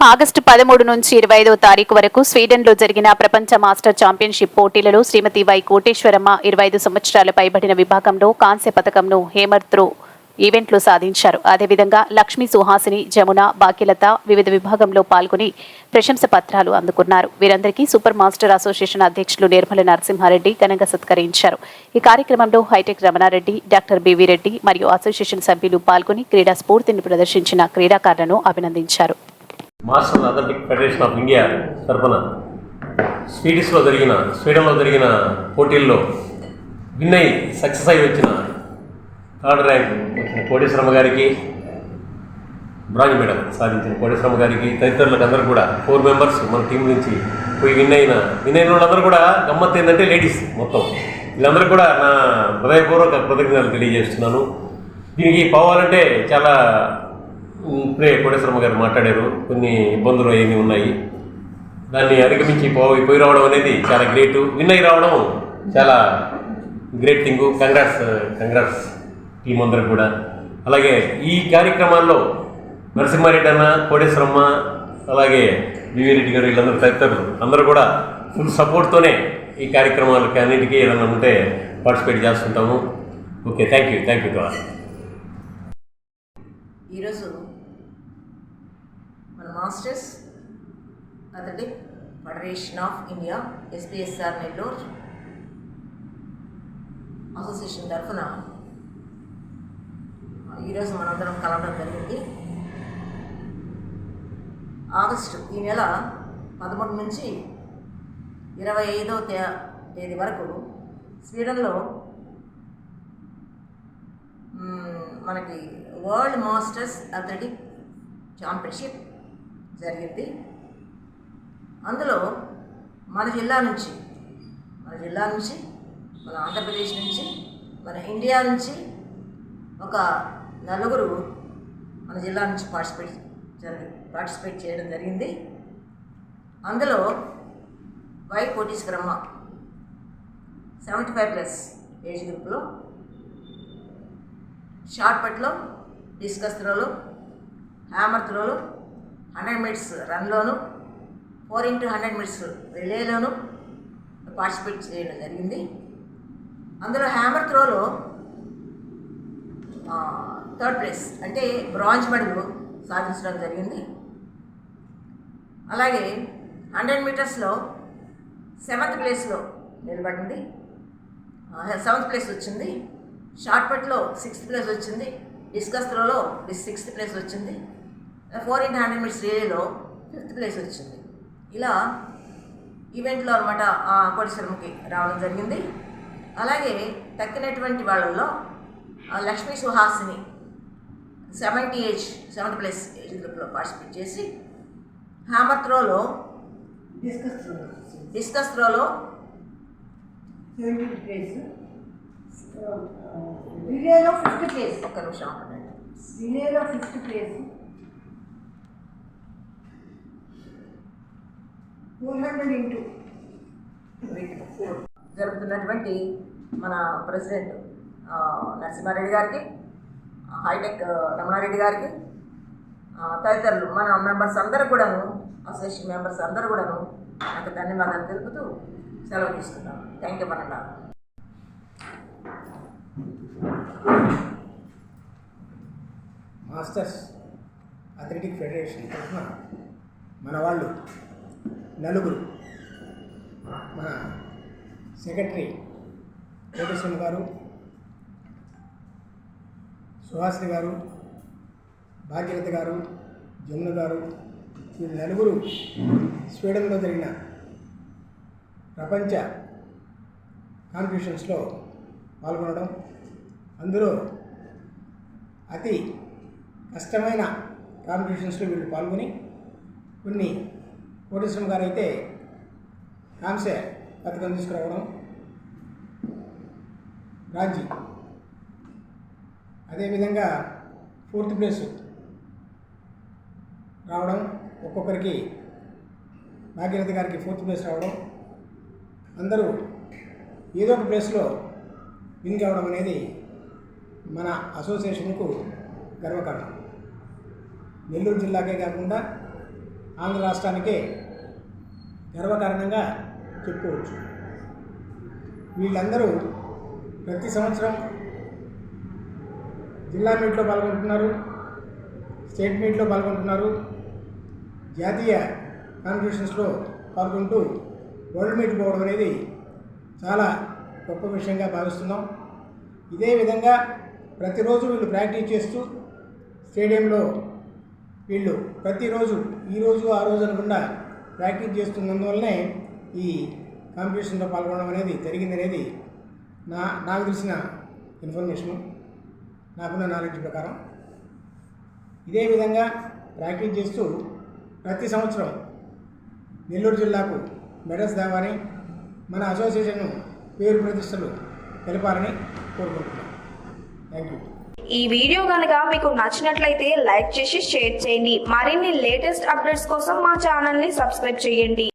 August 13 నుంచి 25వ తారీఖు వరకు స్వీడన్లో జరిగిన ప్రపంచ మాస్టర్ ఛాంపియన్షిప్ పోటీలలో శ్రీమతి వై కోటేశ్వరమ్మ 25 సంవత్సరాల పైబడిన విభాగంలో కాంస్య పతకంను హేమర్ త్రో ఈవెంట్లో సాధించారు. అదేవిధంగా లక్ష్మీ సుహాసిని, జమున, బాక్యలత వివిధ విభాగంలో పాల్గొని ప్రశంస పత్రాలు అందుకున్నారు. వీరందరికీ సూపర్ మాస్టర్ అసోసియేషన్ అధ్యక్షులు నిర్మల నరసింహారెడ్డి ఘనంగా సత్కరించారు. ఈ కార్యక్రమంలో hitech Ramanareddy, doctor BV Reddy మరియు అసోసియేషన్ సభ్యులు పాల్గొని క్రీడా స్ఫూర్తిని ప్రదర్శించిన క్రీడాకారులను అభినందించారు. Master athletic federation of India తరఫున స్వీడన్లో జరిగిన పోటీల్లో విన్ అయి సక్సెస్ అయి వచ్చిన థర్డ్ ర్యాంక్ వచ్చిన కోటేశ్వరమ్మ గారికి, బ్రాంజ్ మెడల్ సాధించిన కోటేశ్వరమ్మ గారికి, తదితరులకు అందరూ కూడా 4 మెంబర్స్ మన టీం నుంచి పోయి విన్ అయిన వాళ్ళందరూ కూడా గమ్మత్తు ఏంటంటే లేడీస్ మొత్తం వీళ్ళందరూ కూడా నా హృదయపూర్వక కృతజ్ఞతలు తెలియజేస్తున్నాను. దీనికి పోవాలంటే చాలా ఇప్పుడే కోటేశ్వరమ్మ గారు మాట్లాడారు, కొన్ని ఇబ్బందులు ఏమి ఉన్నాయి, దాన్ని అధిగమించి పోయి రావడం అనేది చాలా గ్రేటు. విన్ అయి రావడం చాలా గ్రేట్ థింగ్. కంగ్రాట్స్ టీం అందరికి కూడా. అలాగే ఈ కార్యక్రమాల్లో నరసింహారెడ్డి అన్న, కోటేశ్వరమ్మ, అలాగే బివి రెడ్డి గారు, వీళ్ళందరూ తదితరులు అందరూ కూడా ఫుల్ సపోర్ట్తోనే ఈ కార్యక్రమాలకి అన్నిటికీ ఏదైనా ఉంటే పార్టిసిపేట్ చేస్తుంటాము. Okay, thank you to all. ఈరోజు మన masters athletic federation of India SPSR Nellore association తరఫున ఈరోజు మనందరం కలవడం జరిగింది. ఆగస్టు ఈ నెల 13 నుంచి 25వ తేదీ వరకు స్వీడన్లో మనకి వరల్డ్ మాస్టర్స్ అథ్లెటిక్ ఛాంపియన్షిప్ జరిగింది. అందులో మన జిల్లా నుంచి, మన ఆంధ్రప్రదేశ్ నుంచి, మన ఇండియా నుంచి ఒక 4 మన జిల్లా నుంచి పార్టిసిపేట్ చేయడం జరిగింది. అందులో వై కోటేశ్వరమ్మ 75+ ఏజ్ గ్రూప్లో, షార్ట్ పట్లో, డిస్కస్ త్రోలో, హ్యామర్ త్రోలో, 100 మీటర్స్ రన్లోను, 4x100 మీటర్స్ రిలేలోను పార్టిసిపేట్ చేయడం జరిగింది. అందులో హ్యామర్ త్రోలో 3rd ప్లేస్ అంటే బ్రాంజ్ మెడల్ సాధించడం జరిగింది. అలాగే 100 మీటర్స్లో 7th ప్లేస్లో నిలబడింది, 7th ప్లేస్ వచ్చింది. షార్ట్ పట్లో 6th ప్లేస్ వచ్చింది. డిస్కస్ త్రోలో 6th ప్లేస్ వచ్చింది. 4x100 మీటర్స్ రిలేలో 5th ప్లేస్ వచ్చింది. ఇలా ఈవెంట్లో అనమాట కోటేశ్వరమ్మకి రావడం జరిగింది. అలాగే తక్కినటువంటి వాళ్ళల్లో Lakshmi Suhasini 7th place age గ్రూప్లో పార్టిసిపేట్ చేసి, హ్యామర్ త్రోలో, డిస్కస్ త్రోలో 17th ప్లేస్, రిలేలో 5th ప్లేస్, ఒక్క నిమిషం ఉండండి, రిలేలో 5th ప్లేస్, 400 జరుగుతున్నటువంటి మన ప్రెసిడెంట్ నరసింహారెడ్డి గారికి, హైటెక్ రమణారెడ్డి గారికి, తదితరులు మన మెంబర్స్ అందరూ కూడాను, అసోసియేషన్ మెంబర్స్ అందరూ కూడాను నాకు ధన్యవాదాలు తెలుపుతూ సెలవు తీసుకున్నాను. థ్యాంక్ యూ మనండా. మాస్టర్స్ అథ్లెటిక్ ఫెడరేషన్ తరఫున మన వాళ్ళు 4, మన సెక్రటరీ కోటేశ్వరమ్మ గారు, సుహాసిని గారు, భాగ్యలత గారు, జమున గారు, వీళ్ళు 4 స్వీడన్లో జరిగిన ప్రపంచ కాంపిటీషన్స్లో పాల్గొనడం, అందులో అతి కష్టమైన కాంపిటీషన్స్లో వీళ్ళు పాల్గొని కొన్ని కోటేశ్వరమ్మ గారు అయితే కాంస్య పథకం తీసుకురావడం, రాజీ అదేవిధంగా 4th ప్లేస్ రావడం, ఒక్కొక్కరికి భాగ్యరథ గారికి 4th ప్లేస్ రావడం, అందరూ ఏదో ఒక ప్లేస్లో విన్ కావడం అనేది మన అసోసియేషన్కు గర్వకారణం. నెల్లూరు జిల్లాకే కాకుండా ఆంధ్ర రాష్ట్రానికే గర్వకారణంగా చెప్పుకోవచ్చు. వీళ్ళందరూ ప్రతి సంవత్సరం జిల్లా మీట్లో పాల్గొంటున్నారు, స్టేట్ మీట్లో పాల్గొంటున్నారు, జాతీయ కాంపిటీషన్స్లో పాల్గొంటూ వరల్డ్ మీట్ పోవడం అనేది చాలా గొప్ప విషయంగా భావిస్తున్నాం. ఇదే విధంగా ప్రతిరోజు వీళ్ళు ప్రాక్టీస్ చేస్తూ స్టేడియంలో వీళ్ళు ప్రతిరోజు ఈరోజు ఆ రోజు అనకుండా ప్రాక్టీస్ చేస్తున్నందువల్లనే ఈ కాంపిటీషన్లో పాల్గొనడం అనేది జరిగిందనేది నాకు తెలిసిన ఇన్ఫర్మేషను, నాకున్న నాలెడ్జ్ ప్రకారం. ఇదే విధంగా ప్రాక్టీస్ చేస్తూ ప్రతి సంవత్సరం నెల్లూరు జిల్లాకు మెడల్స్ తేవాలని, మన అసోసియేషన్ పేరు ప్రతిష్టలు తెలపాలని కోరుకుంటున్నాను. Thank you. ఈ వీడియో కనుక మీకు నచ్చినట్లయితే లైక్ చేసి షేర్ చేయండి. మరిన్ని లేటెస్ట్ అప్డేట్స్ కోసం మా ఛానల్ని సబ్స్క్రైబ్ చేయండి.